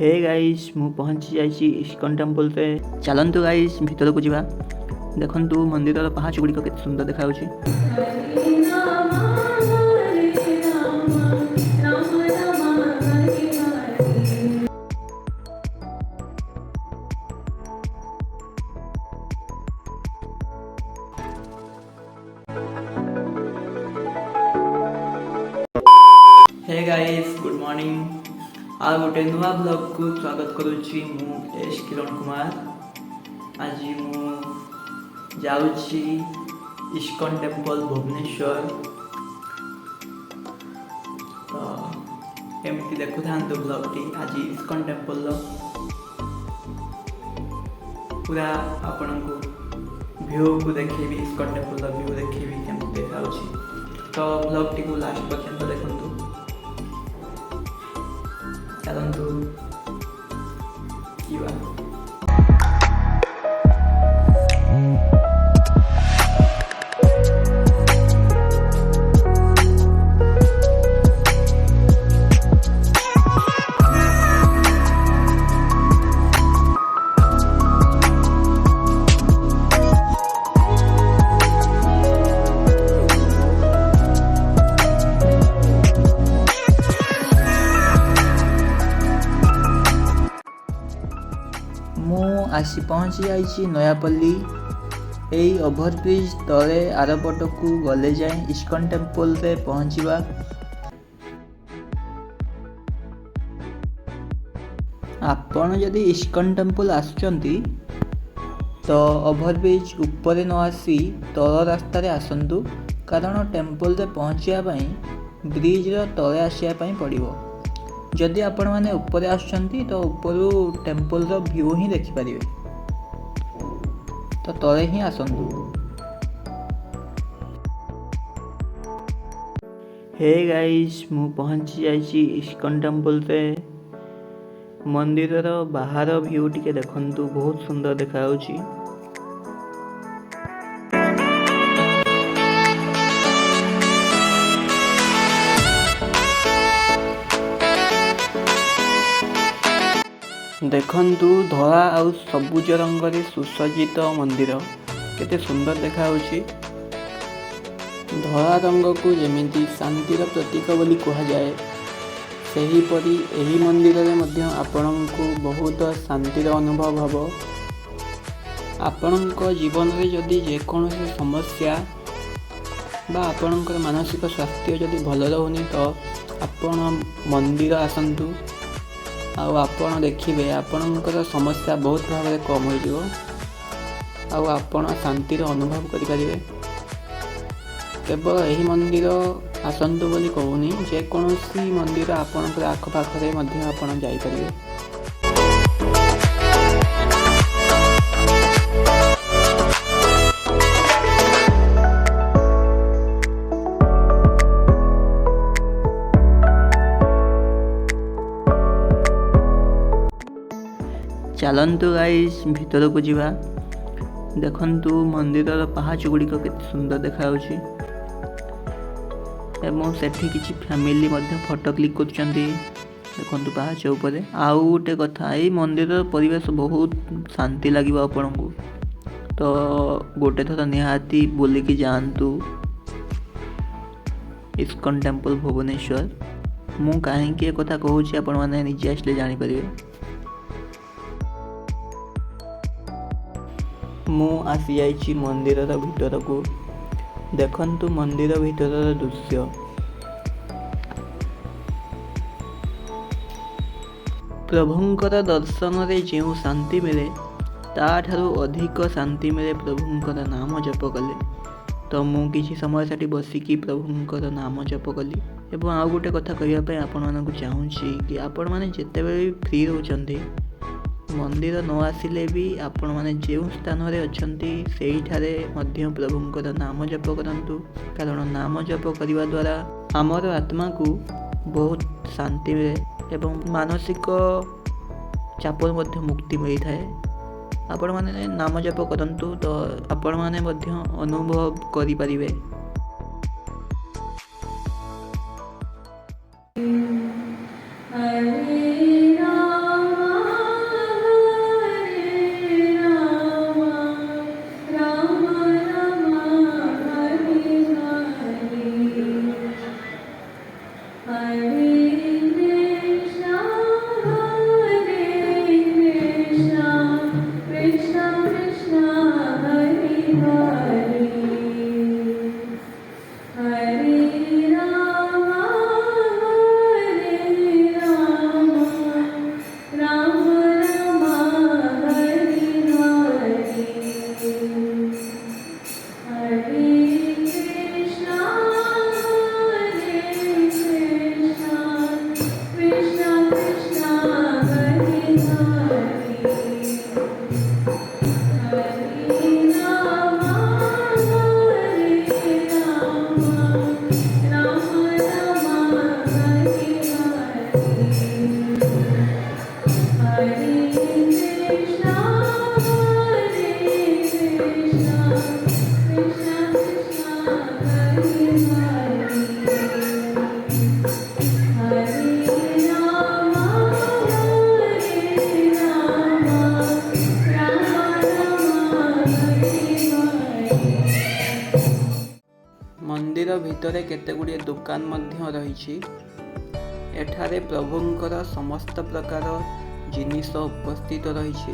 Hey guys मु पहुँची जाइए इस्कन टेम्पल रे। चलतु गाइस भीतर को जावा। देखंतु मंदिर पहाच गुड़िक के सुंदर देखा। Hey guys good morning. आ गोटे नुआ ब्लॉग को स्वागत करुच्ची। मु एस किरण कुमार। आज मु जाउची इस्कन टेम्पल भुवनेश्वर। तो एमती देखु था ब्लॉग टी आज इस्कन टेम्पल पूरा आपण को व्यू को देखी। इस्कन टेम्पल व्यू देखी केमती देखा। तो ब्लॉग टी को लास्ट पर्यंत देखु। चलतु आसी पहुँची जाइए नयापल्ली। यही ओभरब्रिज तले आरपट को गले जाए इस्कन टेम्पल रे पहुँचवा। आपण जदि इस्कन टेम्पल आसुचंती तो ओभरब्रिज ऊपर न आसी तल रास्ता रे आसंतु, कारण टेम्पल रे पहुँचा ब्रिज रो तले आसिया पड़िबो। जदि आपण माने ऊपर आसुचंती तो ऊपरू टेम्पल रो व्यू ही देखि परिबे। तो तले ही आसंतु। हे गाइस मु पहुँची जाइए इस्कन टेम्पल रे। मंदिर रो बाहर व्यू टिके देखंतु, बहुत सुंदर देखा। देखंतु धला आउ सबुज रंग रे सुसज्जित मंदिर केते सुंदर देखा। धला रंग को जेमिति शांतिर प्रतीक बोली कहा जाए, सही परी एही मंदिर रे मध्य आपनको बहुत शांतिर अनुभव हबो। आपनक जीवन रे जदि जेकोसी समस्या बा आपनकर मानसिक स्वास्थ्य जदि भल रहुनी तो आपण मंदिर आसंतु। आपण देखिए आपणकर समस्या बहुत भाव में कम हो। आपण शांतिर अनुभव करें। केवल यही मंदिर आसंतु बोली कहूनी, जेकोसी मंदिर आपणकर आखपाखे आपण जाइए। चलतु गाइस भीतर को जावा। देखंतु मंदिर पहाच गुड़िक के सुंदर देखा। एवं सेठी किछि फैमिली मध्य फोटो क्लिक करछंती। देखंतु पहाच ऊपर। आउ गोटे कथा, ये मंदिर परिवेश बहुत शांति लगे आपको। तो गोटे थर निहाती बुलिकी जातु इस्कन टेम्पल भुवनेश्वर। मु कहीं कथा कहूँ आपण मैंने निजे आसले जानीपर। मु आसी जाइए मंदिर भीतर को। देखंतु मंदिर भीतर दृश्य। प्रभुंकर दर्शन रे जो शांति मिले ताठारु अधिक शांति मिले प्रभुंकर नाम जप कले। तो मु किसी समय साथी बसिकी प्रभुंकर नाम जप कली। एवं आउ गोटे कथा कहवाई आपण मानकु चाहूँगी कि आपण माने जेतेबेले फ्री रहउचंती मंदिर न आसिले भी आपण माने जो स्थान रे अछंती सेही ठारे मध्य प्रभुंकर नाम जप करंतु, कारण नाम जप करिवा द्वारा आमर आत्मा को बहुत शांति मिले एवं मानसिक चाप मध्य मुक्ति मिली थाए। आपण माने नाम जप करंतु तो आपण माने मध्य अनुभव करि परिबे। हरे राम मंदिर भितर केतेगुड़िए दुकान मध्य रही। एठारे प्रभुंकर समस्त प्रकार जिनिष उपस्थित रही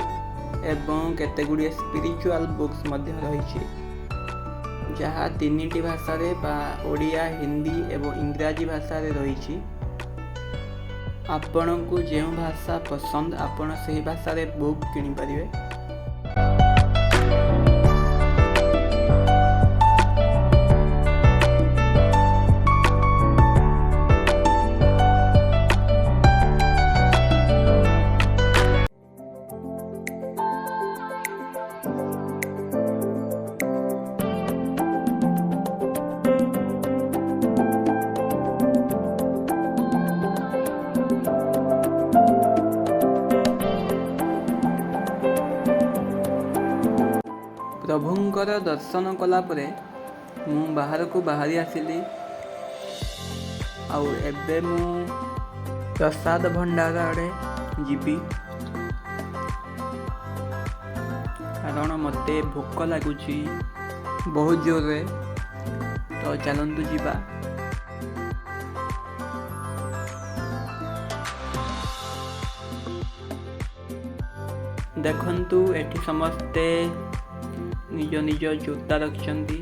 एवं केतेगुड़िए स्पिरिचुअल बुक्स मध्य रही जहाँ तीनिटी भाषा ओडिया हिंदी एवं इंग्राजी भाषा रही। आपण को जो भाषा पसंद आपण से भाषा बुक किनी पारिबे। प्रभुंकर दर्शन कला परे मु बाहर को बाहरी आसिली आउ एबे मु प्रसाद भंडार आड़े जीवी कारण मते भोक लगुची बहुत जोर रे। तो चलंतु जीवा। देखंतु एठी समस्ते निज निज जूता रखिछंती।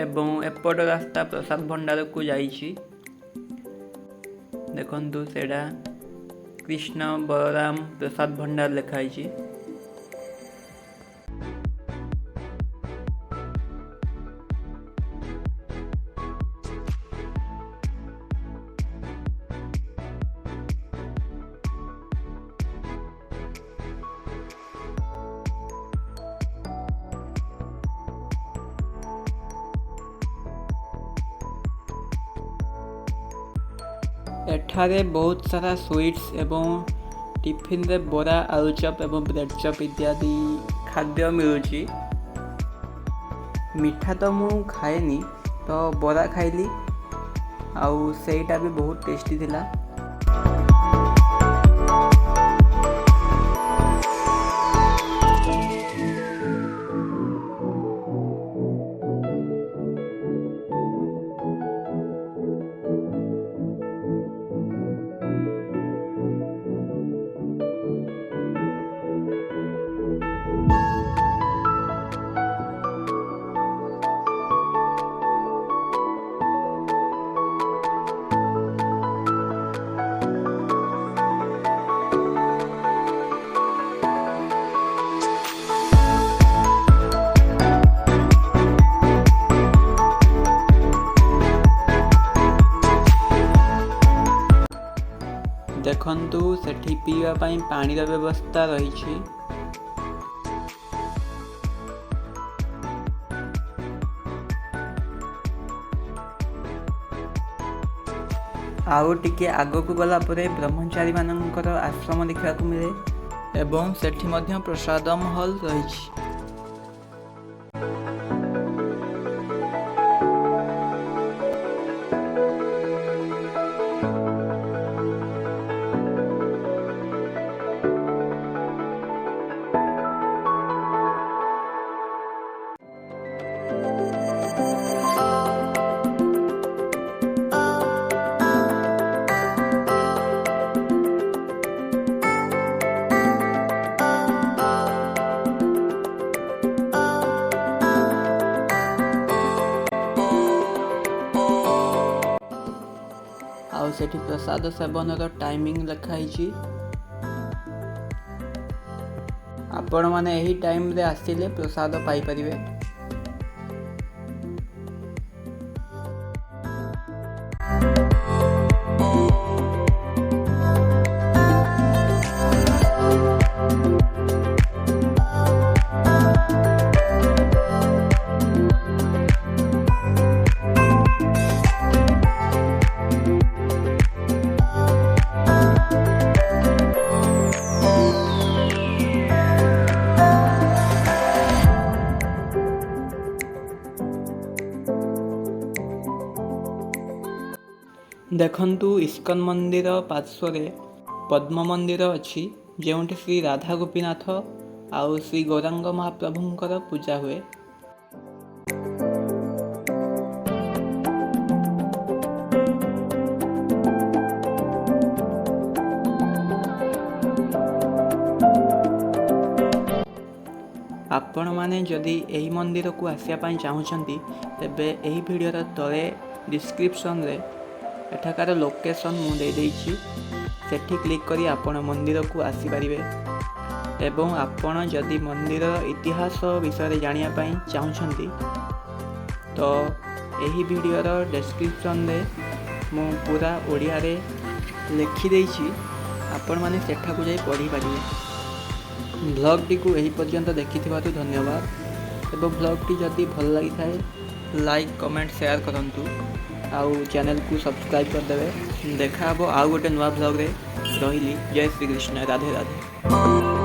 एवं एपट रास्ता प्रसाद भंडार को जाइछि। देखंतु सेडा कृष्ण बलराम प्रसाद भंडार लिखाई। एठारे बहुत सारा स्वीट्स एवं टिफिन रे बरा आलुचप एवं ब्रेड चप इत्यादि खाद्य मिलुची। मीठा तो मु खाएनी तो बरा खाइली आउ सेटा भी बहुत टेस्टी थिला। देखंतु सेठी पीवा पाई पानी रा व्यवस्था रही। आउ टिके आगो को गला परे ब्रह्मचारी मानकर आश्रम देखा मिले एवं सेठी मध्य प्रसाद महल रही। आउ सेठी प्रसाद सेवन टाइमिंग लिखाई। आपण माने यही टाइम रे आसिले प्रसाद पाई परिवे। देखंतु इस्कन मंदिर पार्श्वरे पद्म मंदिर अच्छी जोंठी श्री राधा गोपीनाथ आउ श्री गौरांग महाप्रभुंकर पूजा हुए। आपण माने जदि एही मंदिर को आसिया पाई चाहुचंती तेबे एही वीडियोर तले डिस्क्रिप्शन रे एठाकार लोकेशन मु दे देइछि, सेठी क्लिक करी आपण मंदिर को आसी परिबे। एवं आपण जदि मंदिर इतिहास विषय जानिया पाई चाहुचंती तो एही वीडियोर डिस्क्रिप्शन रे मु पूरा ओडिया रे लिखि देइछि, आपण माने सेठा को जाई पढ़ी परिबे। ब्लॉग टी को एही पर्यंत देखिथिबारु धन्यवाद। एवं ब्लॉग टी जदि भल लागि थाए लाइक कमेंट शेयर करंतु आउ चैनल को सब्सक्राइब कर देवे। देखा आउ गोटे नुआ ब्लॉग रे रहिली। जय श्री कृष्ण, राधे राधे।